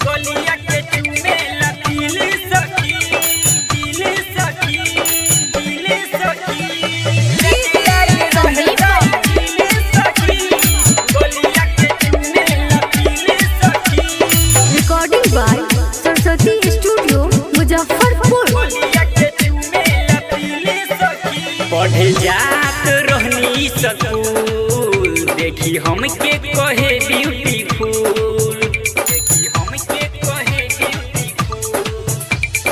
गोलिया के चूमे लकील सखी दिल सखी दिल सखी गोलिया के चूमे लकील सखी। Recording by Saraswati studio Muzaffarpur. गोलिया के चूमे लकील सखी पढ़े जात रहनी स्कूल देखी हमके कहे ब्यूटीफुल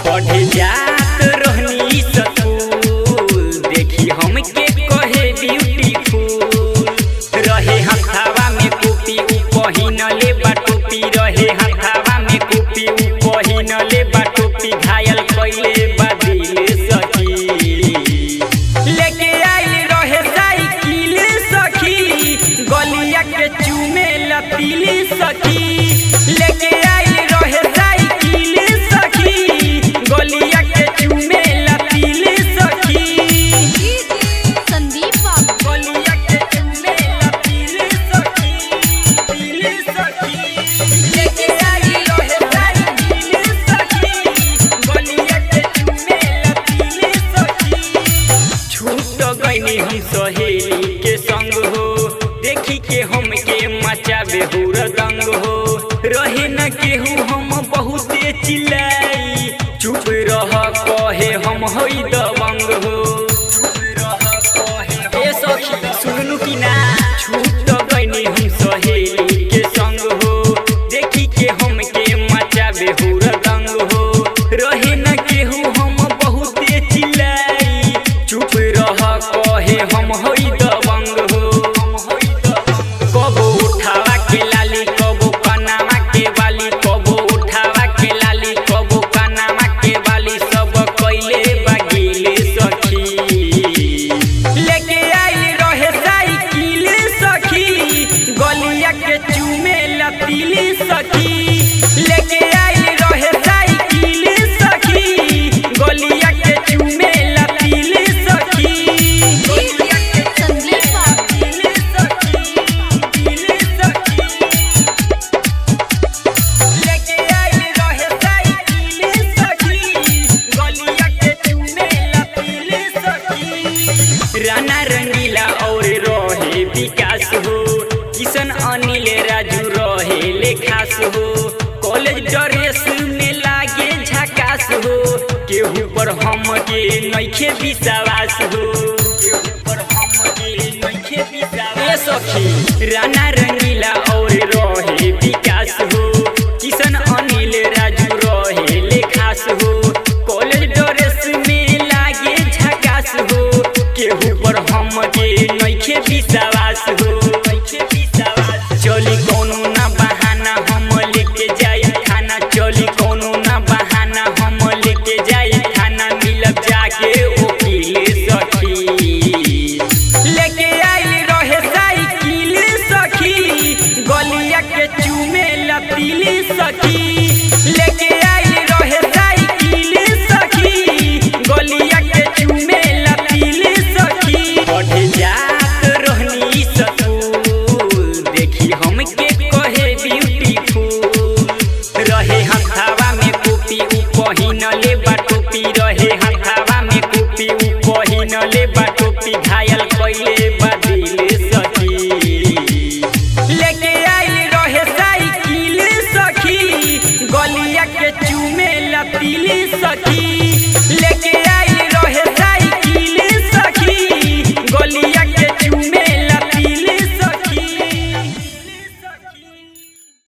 पढ़े जात रहनी स्कूल देखी हमके कहे ब्यूटीफुल रहे हथावा में कॉपी उ पहिनले बा टोपी रहे हथावा में कॉपी उ पहिनले बा टोपी घायल कइले बा दिल सखी लेके आइल रहे साइकिल सखी गलिया के चूमे लतील सखी लेके आइल रहे साइकिल सखी गोलिया के चूमे लतील सखी संदीप बाबू गोलिया के चूमे लतील सखी दिल सखी लेके आई रहे साइकिल सखी गोलिया के चूमे लतील सखी छूट गइनी हम सहेली के संग हो देखी के हमके मचाबे हुरदंग हो रहे न केहू हम बहुते चिल्लाई चुप रह कहे हम होई दबंग हो ए सखी सुननु कि ना छूट गइनी हम सहेली के संग हो देखी के हमके मचाबे हुरदंग हो रहे न केहू हम बहुते चिल्लाई चुप रह कहे हम होई दबंग हो कबो उठावा के लाली कबो कनावा के बाली कबो उठावा के लाली कबो कनावा के बाली सब कइले बागिले सखी लेके आइल रहे साइकिल सखी गलिया के चूमे लतील सखी लेके आइल रहे साइकिल सखी गलिया के चूमे लतील सखी गोलिया के संदीप बाबू दिल सखी दिल सखी लेके आइल रहे साइकिल सखी गलिया के चूमे लतील सखी राना रंगीला और रहे विकास हो किशन अनिल राजू रहे लेखास हो कॉलेज ड्रेस में लागे झकास हो केहू पर हमके नइखे विश्वास हो केहू पर हमके नइखे विश्वास ए सखी राना रंगीला और रहे विकास हो किशन अनिल राजू रहे लेखास हो कॉलेज ड्रेस में लागे झकास हो केहू पर हमके नइखे विश्वास हो नइखे विश्वास चली कोनो ना बहाना हम लेके जाई थाना चली कोनो ना बहाना हम लेके जाई थाना मिलब जाके वकील सखी लेके आइल रहे साइकिल सखी गलिया के चूमे लतील सखी लेके आइल रहे साइकिल सखी गलिया के चूमे लतील सखी पढ़े जात रहनी स्कूल देखी हमके कहे ब्यूटीफुल रहे हथावा में कॉपी उ पहिनले बा टोपी रहे हथावा में कॉपी उ पहिनले बा टोपी घायल कइले बा दिल सखी लेके आइल रहे साइकिल सखी गलिया के चूमे लतील सखी।